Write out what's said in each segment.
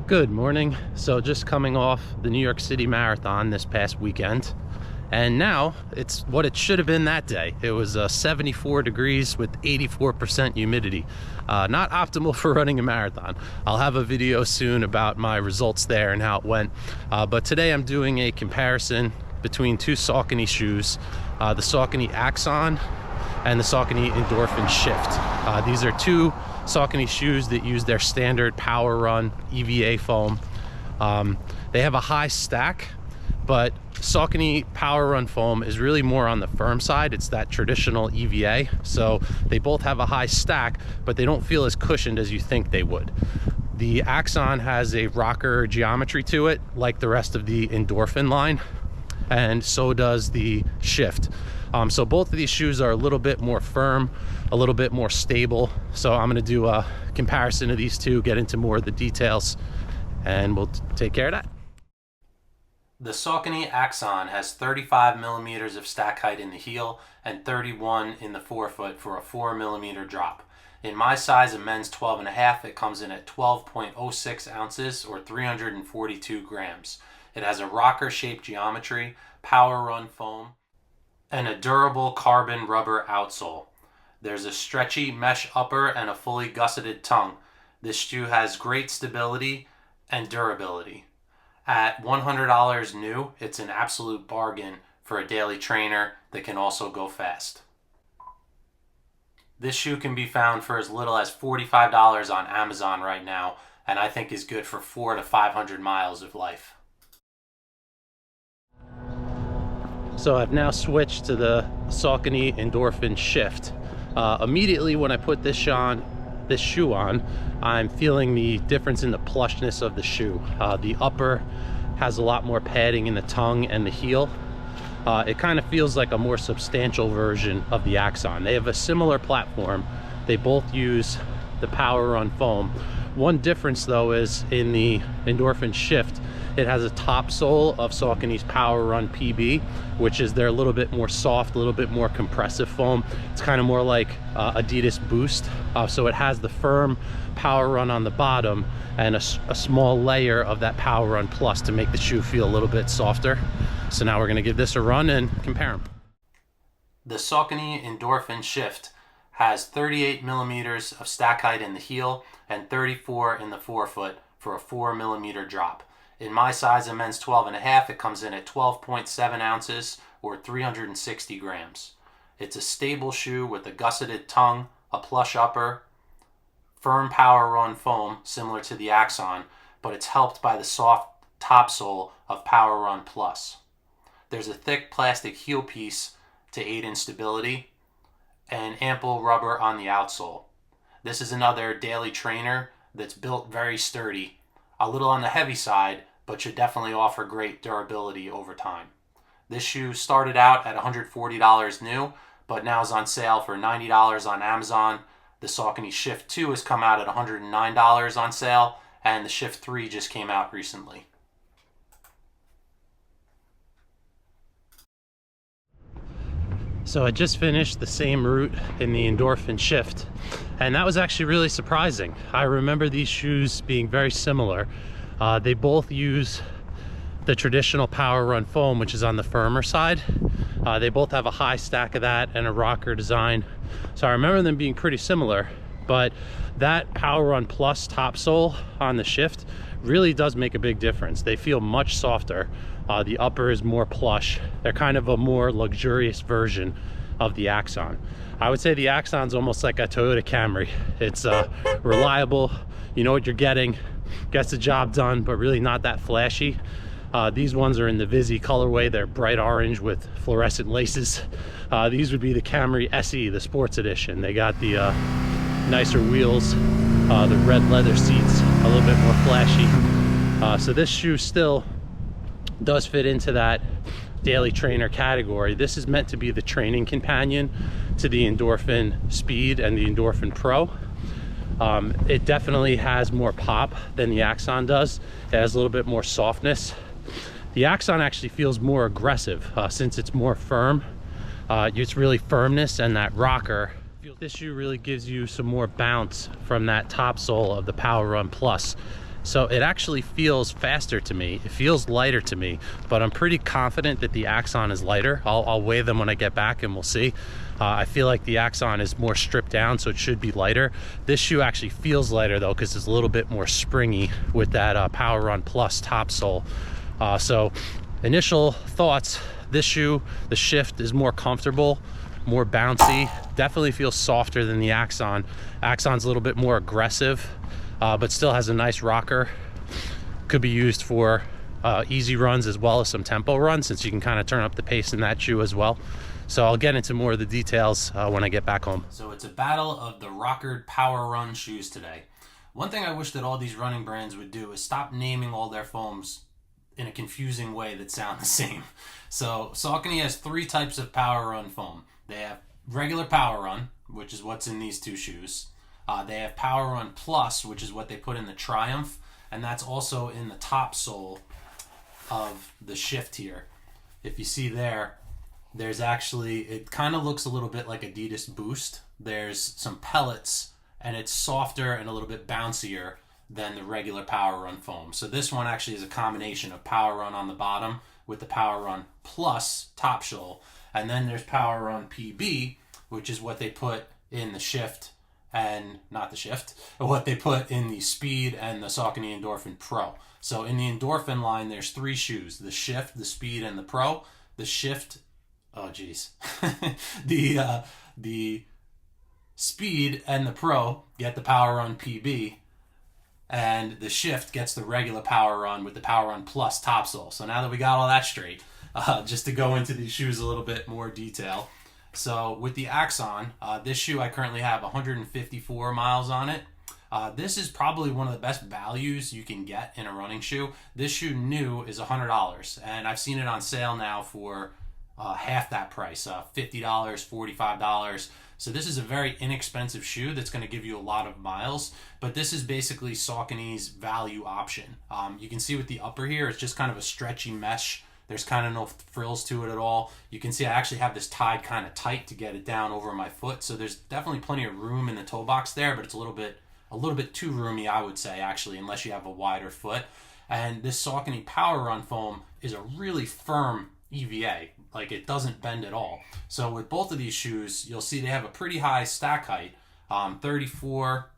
Good morning. So just coming off the New York City Marathon this past weekend, and now it's what it should have been that day. It was 74 degrees with 84% humidity. Not optimal for running a marathon. I'll have a video soon about my results there and how it went. But today I'm doing a comparison between two Saucony shoes, the Saucony Axon and the Saucony Endorphin Shift. These are two Saucony shoes that use their standard Power Run EVA foam. They have a high stack, but Saucony Power Run foam is really more on the firm side. It's that traditional EVA. So they both have a high stack, but they don't feel as cushioned as you think they would. The Axon has a rocker geometry to it, like the rest of the Endorphin line, and so does the Shift. So both of these shoes are a little bit more firm, a little bit more stable. So I'm gonna do a comparison of these two, get into more of the details, and we'll take care of that. The Saucony Axon has 35 millimeters of stack height in the heel and 31 in the forefoot for a 4 millimeter drop. In my size, a men's 12.5, it comes in at 12.06 ounces or 342 grams. It has a rocker shaped geometry, Power Run foam, and a durable carbon rubber outsole. There's a stretchy mesh upper and a fully gusseted tongue. This shoe has great stability and durability. At $100 new, it's an absolute bargain for a daily trainer that can also go fast. This shoe can be found for as little as $45 on Amazon right now, and I think is good for 400 to 500 miles of life. So I've now switched to the Saucony Endorphin Shift. Immediately when I put this shoe on, I'm feeling the difference in the plushness of the shoe. The upper has a lot more padding in the tongue and the heel. It kind of feels like a more substantial version of the Axon. They have a similar platform. They both use the Power Run foam. One difference though is in the Endorphin Shift, it has a top sole of Saucony's Power Run PB, which is their a little bit more soft, a little bit more compressive foam. It's kind of more like Adidas Boost. So it has the firm Power Run on the bottom and a small layer of that Power Run Plus to make the shoe feel a little bit softer. So now we're gonna give this a run and compare them. The Saucony Endorphin Shift has 38 millimeters of stack height in the heel and 34 in the forefoot for a 4 millimeter drop. In my size, a men's 12.5, it comes in at 12.7 ounces or 360 grams. It's a stable shoe with a gusseted tongue, a plush upper, firm Power Run foam similar to the Axon, but it's helped by the soft top sole of Power Run Plus. There's a thick plastic heel piece to aid in stability and ample rubber on the outsole. This is another daily trainer that's built very sturdy, a little on the heavy side, but should definitely offer great durability over time. This shoe started out at $140 new, but now is on sale for $90 on Amazon. The Saucony Shift 2 has come out at $109 on sale, and the Shift 3 just came out recently. So I just finished the same route in the Endorphin Shift, and that was actually really surprising. I remember these shoes being very similar. They both use the traditional Power Run foam, which is on the firmer side. They both have a high stack of that and a rocker design. So I remember them being pretty similar, but that Power Run Plus top sole on the Shift really does make a big difference. They feel much softer. The upper is more plush. They're kind of a more luxurious version of the Axon. I would say the Axon's almost like a Toyota Camry. It's reliable, you know what you're getting, gets the job done, but really not that flashy. These ones are in the Vizzy colorway. They're bright orange with fluorescent laces. These would be the Camry SE, the sports edition. They got the nicer wheels, the red leather seats, a little bit more flashy. So this shoe still does fit into that daily trainer category. This is meant to be the training companion to the Endorphin Speed and the Endorphin Pro. It definitely has more pop than the Axon does. It has a little bit more softness. The Axon actually feels more aggressive since it's more firm. It's really firmness, and that rocker. This shoe really gives you some more bounce from that top sole of the Power Run Plus. So it actually feels faster to me. It feels lighter to me, but I'm pretty confident that the Axon is lighter. I'll weigh them when I get back and we'll see. I feel like the Axon is more stripped down, so it should be lighter. This shoe actually feels lighter though, because it's a little bit more springy with that Power Run Plus top sole. So initial thoughts, this shoe, the Shift is more comfortable, more bouncy, definitely feels softer than the Axon. Axon's a little bit more aggressive, but still has a nice rocker. Could be used for easy runs as well as some tempo runs, since you can kind of turn up the pace in that shoe as well. So I'll get into more of the details when I get back home. So it's a battle of the rockered power run shoes today. One thing I wish that all these running brands would do is stop naming all their foams in a confusing way that sound the same. So Saucony has 3 types of power run foam. They have regular power run, which is what's in these 2 shoes. They have Power Run Plus, which is what they put in the Triumph, and that's also in the top sole of the Shift here. If you see there's actually, it kind of looks a little bit like Adidas Boost. There's some pellets, and it's softer and a little bit bouncier than the regular Power Run foam. So this one actually is a combination of Power Run on the bottom with the Power Run Plus top sole. And then there's Power Run PB, which is what they put in the Shift, and not the Shift, what they put in the Speed and the Saucony Endorphin Pro. So in the Endorphin line, there's 3 shoes: the Shift, the Speed, and the Pro. The Shift, oh geez, the Speed and the Pro get the Power Run PB, and the Shift gets the regular Power Run with the Power Run Plus top sole. So now that we got all that straight, just to go into these shoes a little bit more detail. So with the Axon, this shoe I currently have 154 miles on it. This is probably one of the best values you can get in a running shoe. This shoe new is $100, and I've seen it on sale now for half that price, $50, $45. So this is a very inexpensive shoe that's going to give you a lot of miles, but this is basically Saucony's value option. You can see with the upper here, it's just kind of a stretchy mesh. There's kind of no frills to it at all. You can see I actually have this tied kind of tight to get it down over my foot. So there's definitely plenty of room in the toe box there, but it's a little bit too roomy, I would say, actually, unless you have a wider foot. And this Saucony Power Run foam is a really firm EVA. Like, it doesn't bend at all. So with both of these shoes, you'll see they have a pretty high stack height, 34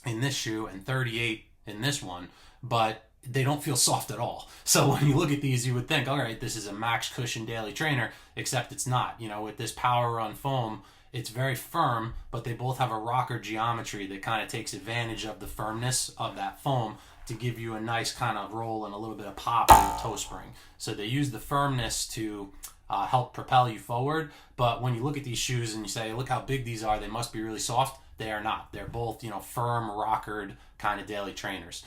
in this shoe and 38 in this one, but they don't feel soft at all. So when you look at these, you would think, all right, this is a max cushion daily trainer, except it's not. You know, with this Power Run foam, it's very firm, but they both have a rocker geometry that kind of takes advantage of the firmness of that foam to give you a nice kind of roll and a little bit of pop in the toe spring. So they use the firmness to help propel you forward. But when you look at these shoes and you say, look how big these are, they must be really soft. They are not. They're both, firm, rockered kind of daily trainers.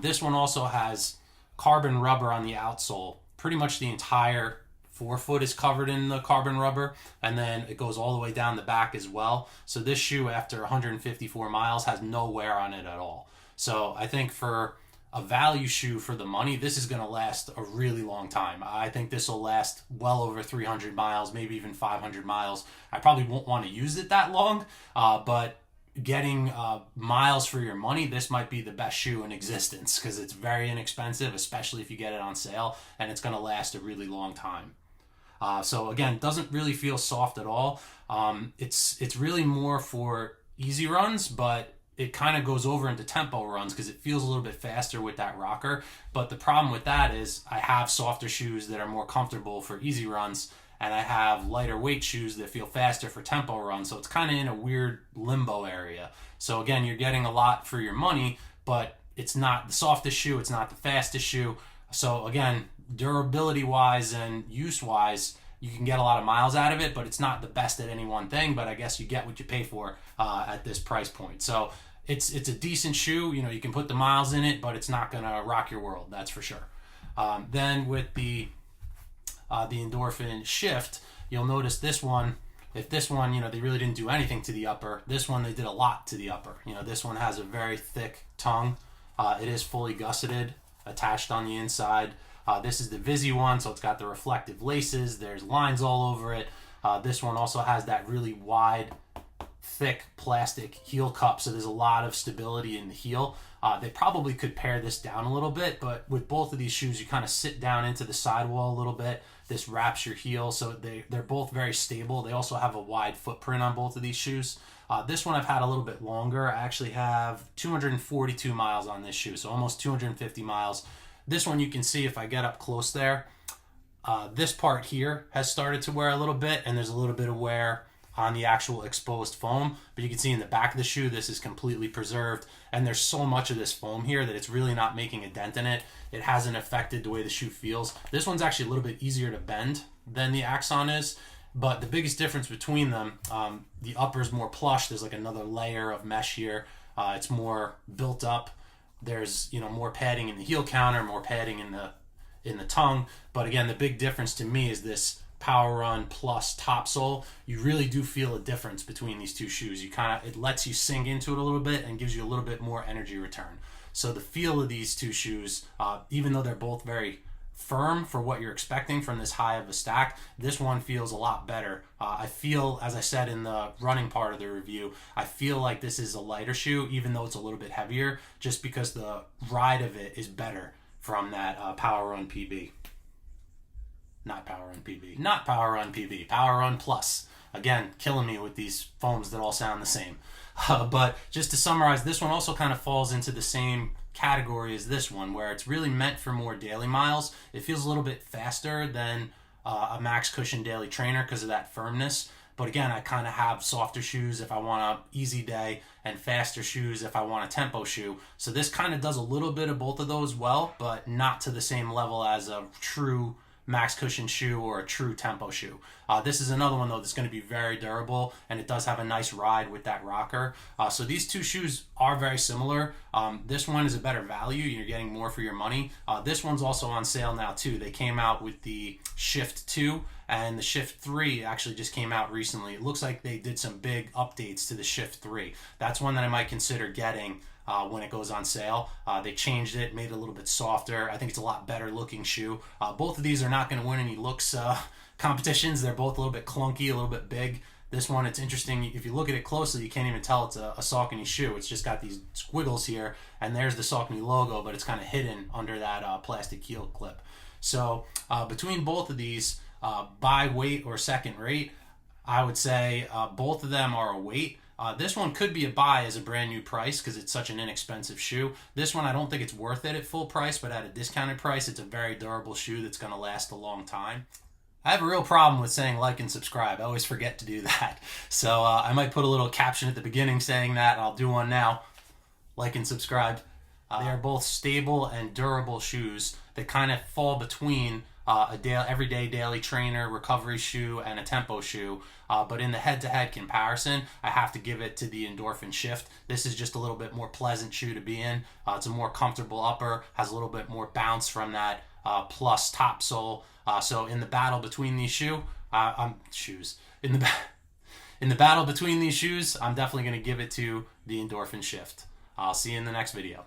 This one also has carbon rubber on the outsole. Pretty much the entire forefoot is covered in the carbon rubber, and then it goes all the way down the back as well. So this shoe, after 154 miles, has no wear on it at all. So I think for a value shoe for the money, this is going to last a really long time. I think this will last well over 300 miles, maybe even 500 miles. I probably won't want to use it that long, but getting miles for your money, this might be the best shoe in existence because it's very inexpensive, especially if you get it on sale, and it's going to last a really long time. So again, doesn't really feel soft at all. It's really more for easy runs, but it kind of goes over into tempo runs because it feels a little bit faster with that rocker. But the problem with that is I have softer shoes that are more comfortable for easy runs, and I have lighter weight shoes that feel faster for tempo runs. So it's kind of in a weird limbo area. So again, you're getting a lot for your money, but it's not the softest shoe. It's not the fastest shoe. So again, durability wise and use wise, you can get a lot of miles out of it, but it's not the best at any one thing. But I guess you get what you pay for at this price point. So it's a decent shoe. You can put the miles in it, but it's not going to rock your world. That's for sure. Then with the Endorphin Shift, you'll notice this one, if this one, they really didn't do anything to the upper, this one they did a lot to the upper. This one has a very thick tongue. It is fully gusseted, attached on the inside. This is the Visi one, so it's got the reflective laces. There's lines all over it. This one also has that really wide, thick plastic heel cup, so there's a lot of stability in the heel. They probably could pare this down a little bit, but with both of these shoes, you kind of sit down into the sidewall a little bit. This wraps your heel, so they're both very stable. They also have a wide footprint on both of these shoes. This one I've had a little bit longer. I actually have 242 miles on this shoe, so almost 250 miles. This one you can see if I get up close there, this part here has started to wear a little bit, and there's a little bit of wear on the actual exposed foam, but you can see in the back of the shoe this is completely preserved, and there's so much of this foam here that it's really not making a dent in it. It hasn't affected the way the shoe feels. This one's actually a little bit easier to bend than the Axon is, but the biggest difference between them, the upper is more plush. There's like another layer of mesh here. It's more built up. There's, you know, more padding in the heel counter, more padding in the tongue. But again, the big difference to me is this Power Run Plus top sole. You really do feel a difference between these two shoes. It lets you sink into it a little bit and gives you a little bit more energy return. So the feel of these two shoes, even though they're both very firm for what you're expecting from this high of a stack, this one feels a lot better. I feel, as I said in the running part of the review, I feel like this is a lighter shoe, even though it's a little bit heavier, just because the ride of it is better from that Power Run PB. Not Power Run PB. Not Power Run PB. Power Run Plus. Again, killing me with these foams that all sound the same. But just to summarize, this one also kind of falls into the same category as this one, where it's really meant for more daily miles. It feels a little bit faster than a Max Cushion Daily Trainer because of that firmness. But again, I kind of have softer shoes if I want an easy day and faster shoes if I want a tempo shoe. So this kind of does a little bit of both of those well, but not to the same level as a true Max Cushion shoe or a true tempo shoe. This is another one though that's going to be very durable, and it does have a nice ride with that rocker. So these two shoes are very similar. This one is a better value. You're getting more for your money. This one's also on sale now too. They came out with the Shift 2, and the Shift 3 actually just came out recently. It looks like they did some big updates to the Shift 3. That's one that I might consider getting when it goes on sale. They changed it, made it a little bit softer. I think it's a lot better looking shoe. Both of these are not going to win any looks competitions. They're both a little bit clunky, a little bit big. This one, it's interesting. If you look at it closely, you can't even tell it's a Saucony shoe. It's just got these squiggles here, and there's the Saucony logo, but it's kind of hidden under that plastic heel clip. So between both of these, by weight or second rate, I would say both of them are a weight. This one could be a buy as a brand new price because it's such an inexpensive shoe. This one, I don't think it's worth it at full price, but at a discounted price, it's a very durable shoe that's going to last a long time. I have a real problem with saying like and subscribe. I always forget to do that. So I might put a little caption at the beginning saying that. I'll do one now. Like and subscribe. They are both stable and durable shoes that kind of fall between everyday daily trainer, recovery shoe, and a tempo shoe. But in the head-to-head comparison, I have to give it to the Endorphin Shift. This is just a little bit more pleasant shoe to be in. It's a more comfortable upper, has a little bit more bounce from that Plus top sole. So in the battle between these in the battle between these shoes, I'm definitely going to give it to the Endorphin Shift. I'll see you in the next video.